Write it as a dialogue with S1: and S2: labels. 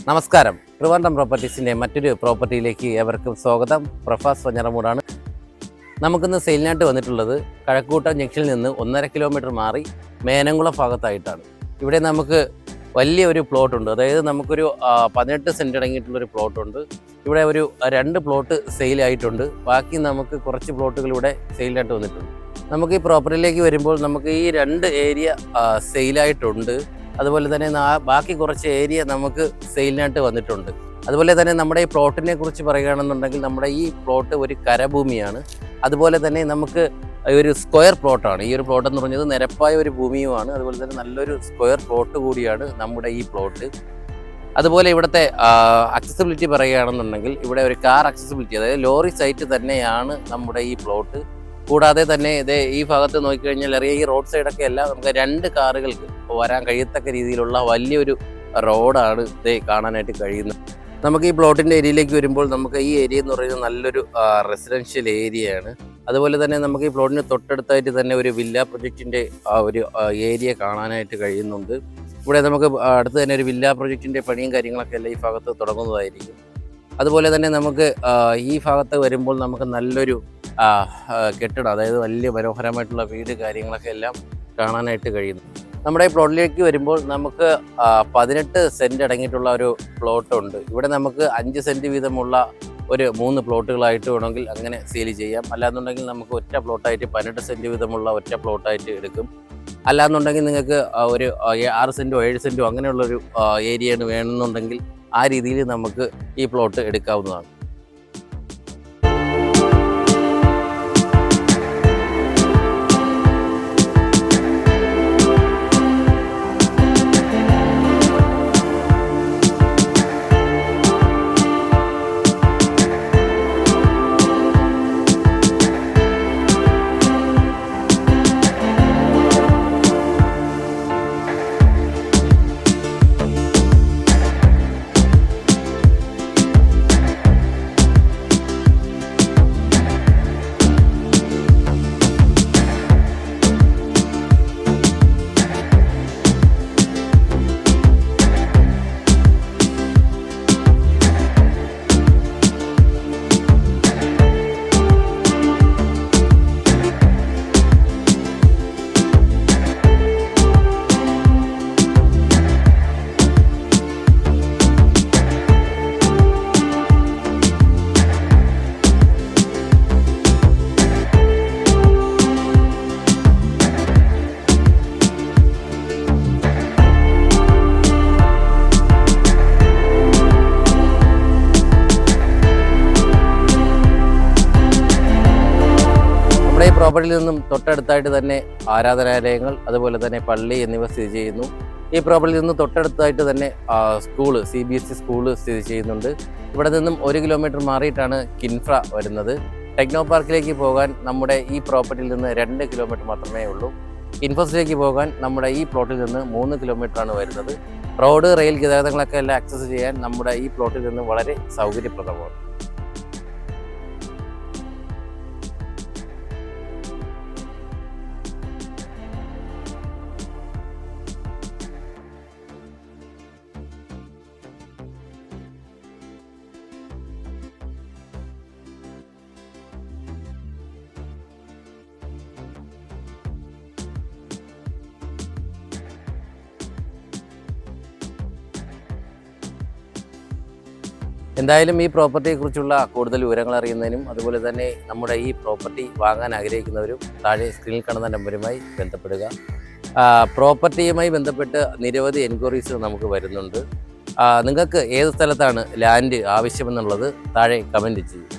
S1: നമസ്കാരം. ട്രിവാൻഡ്രം പ്രോപ്പർട്ടീസിൻ്റെ മറ്റൊരു പ്രോപ്പർട്ടിയിലേക്ക് ഏവർക്കും സ്വാഗതം. പ്രഫാസ് വഞ്ഞറമൂടാണ്. നമുക്കിന്ന് സെയിലിനായിട്ട് വന്നിട്ടുള്ളത് കഴക്കൂട്ടം ജംഗ്ഷനിൽ നിന്ന് 1.5 കിലോമീറ്റർ മാറി മേനംകുളം ഭാഗത്തായിട്ടാണ്. ഇവിടെ നമുക്ക് വലിയൊരു പ്ലോട്ടുണ്ട്. അതായത് നമുക്കൊരു 18 സെൻറ്റ് അടങ്ങിയിട്ടുള്ളൊരു പ്ലോട്ടുണ്ട്. ഇവിടെ ഒരു 2 പ്ലോട്ട് സെയിലായിട്ടുണ്ട്. ബാക്കി നമുക്ക് കുറച്ച് പ്ലോട്ടുകൾ ഇവിടെ സെയിലിനായിട്ട് വന്നിട്ടുണ്ട്. നമുക്ക് ഈ പ്രോപ്പർട്ടിയിലേക്ക് വരുമ്പോൾ നമുക്ക് ഈ 2 ഏരിയ സെയിലായിട്ടുണ്ട്. അതുപോലെ തന്നെ ബാക്കി കുറച്ച് ഏരിയ നമുക്ക് സെയിലിനായിട്ട് വന്നിട്ടുണ്ട്. അതുപോലെ തന്നെ നമ്മുടെ ഈ പ്ലോട്ടിനെ കുറിച്ച് പറയുകയാണെന്നുണ്ടെങ്കിൽ നമ്മുടെ ഈ പ്ലോട്ട് ഒരു കരഭൂമിയാണ്. അതുപോലെ തന്നെ നമുക്ക് ഒരു സ്ക്വയർ പ്ലോട്ടാണ്. ഈ ഒരു പ്ലോട്ട് എന്ന് പറഞ്ഞത് നിരപ്പായ ഒരു ഭൂമിയുമാണ്. അതുപോലെ തന്നെ നല്ലൊരു സ്ക്വയർ പ്ലോട്ട് കൂടിയാണ് നമ്മുടെ ഈ പ്ലോട്ട്. അതുപോലെ ഇവിടുത്തെ അക്സസിബിലിറ്റി പറയുകയാണെന്നുണ്ടെങ്കിൽ ഇവിടെ ഒരു കാർ അക്സസിബിലിറ്റി, അതായത് ലോറി സൈറ്റ് തന്നെയാണ് നമ്മുടെ ഈ പ്ലോട്ട്. കൂടാതെ തന്നെ ഇതേ ഈ ഭാഗത്ത് നോക്കിക്കഴിഞ്ഞാൽ അറിയാം, ഈ റോഡ് സൈഡൊക്കെ എല്ലാം നമുക്ക് 2 കാറുകൾക്ക് വരാൻ കഴിയത്തക്ക രീതിയിലുള്ള വലിയൊരു റോഡാണ് ഇതേ കാണാനായിട്ട് കഴിയുന്നത്. നമുക്ക് ഈ പ്ലോട്ടിൻ്റെ ഏരിയയിലേക്ക് വരുമ്പോൾ നമുക്ക് ഈ ഏരിയ എന്ന് പറയുന്നത് നല്ലൊരു റെസിഡൻഷ്യൽ ഏരിയയാണ്. അതുപോലെ തന്നെ നമുക്ക് ഈ പ്ലോട്ടിന് തൊട്ടടുത്തായിട്ട് തന്നെ ഒരു വില്ല പ്രൊജക്റ്റിൻ്റെ ഒരു ഏരിയ കാണാനായിട്ട് കഴിയുന്നുണ്ട്. ഇവിടെ നമുക്ക് അടുത്ത് തന്നെ ഒരു വില്ല പ്രൊജക്റ്റിൻ്റെ പണിയും കാര്യങ്ങളൊക്കെ എല്ലാം ഈ ഭാഗത്ത് തുടങ്ങുന്നതായിരിക്കും. അതുപോലെ തന്നെ നമുക്ക് ഈ ഭാഗത്ത് വരുമ്പോൾ നമുക്ക് നല്ലൊരു കെട്ടിടം, അതായത് വലിയ മനോഹരമായിട്ടുള്ള വീട് കാര്യങ്ങളൊക്കെ എല്ലാം കാണാനായിട്ട് കഴിയുന്നു. നമ്മുടെ ഈ പ്ലോട്ടിലേക്ക് വരുമ്പോൾ നമുക്ക് 18 സെൻറ്റ് അടങ്ങിയിട്ടുള്ള ഒരു പ്ലോട്ടുണ്ട്. ഇവിടെ നമുക്ക് 5 സെൻറ്റ് വീതമുള്ള ഒരു 3 പ്ലോട്ടുകളായിട്ട് വേണമെങ്കിൽ അങ്ങനെ സെയിൽ ചെയ്യാം. അല്ലാന്നുണ്ടെങ്കിൽ നമുക്ക് ഒറ്റ പ്ലോട്ടായിട്ട് 18 സെൻറ്റ് വീതമുള്ള ഒറ്റ പ്ലോട്ടായിട്ട് എടുക്കും. അല്ലാന്നുണ്ടെങ്കിൽ നിങ്ങൾക്ക് ഒരു 6 സെൻറ്റോ 7 സെൻറ്റോ അങ്ങനെയുള്ളൊരു ഏരിയയാണ് വേണമെന്നുണ്ടെങ്കിൽ ആ രീതിയിൽ നമുക്ക് ഈ പ്ലോട്ട് എടുക്കാവുന്നതാണ്. പ്രോപ്പർട്ടിയിൽ നിന്നും തൊട്ടടുത്തായിട്ട് തന്നെ ആരാധനാലയങ്ങൾ, അതുപോലെ തന്നെ പള്ളി എന്നിവ സ്ഥിതി ചെയ്യുന്നു. ഈ പ്രോപ്പർട്ടിയിൽ നിന്ന് തൊട്ടടുത്തായിട്ട് തന്നെ സ്കൂള്, CBSE സ്കൂള് സ്ഥിതി ചെയ്യുന്നുണ്ട്. ഇവിടെ നിന്നും 1 കിലോമീറ്റർ മാറിയിട്ടാണ് കിൻഫ്ര വരുന്നത്. ടെക്നോ പാർക്കിലേക്ക് പോകാൻ നമ്മുടെ ഈ പ്രോപ്പർട്ടിയിൽ നിന്ന് 2 കിലോമീറ്റർ മാത്രമേ ഉള്ളൂ. ഇൻഫോസിലേക്ക് പോകാൻ നമ്മുടെ ഈ പ്ലോട്ടിൽ നിന്ന് 3 കിലോമീറ്ററാണ് വരുന്നത്. റോഡ്, റെയിൽ ഗതാഗതങ്ങളൊക്കെ എല്ലാം ആക്സസ് ചെയ്യാൻ നമ്മുടെ ഈ പ്ലോട്ടിൽ നിന്ന് വളരെ സൗകര്യപ്രദമാണ്. എന്തായാലും ഈ പ്രോപ്പർട്ടിയെക്കുറിച്ചുള്ള കൂടുതൽ വിവരങ്ങൾ അറിയുന്നതിനും അതുപോലെ തന്നെ നമ്മുടെ ഈ പ്രോപ്പർട്ടി വാങ്ങാൻ ആഗ്രഹിക്കുന്നവരും താഴെ സ്ക്രീനിൽ കാണുന്ന നമ്പറുമായി ബന്ധപ്പെടുക. പ്രോപ്പർട്ടിയുമായി ബന്ധപ്പെട്ട് നിരവധി എൻക്വയറീസ് നമുക്ക് വരുന്നുണ്ട്. നിങ്ങൾക്ക് ഏത് സ്ഥലത്താണ് ലാൻഡ് ആവശ്യമെന്നുള്ളത് താഴെ കമൻറ്റ് ചെയ്യും.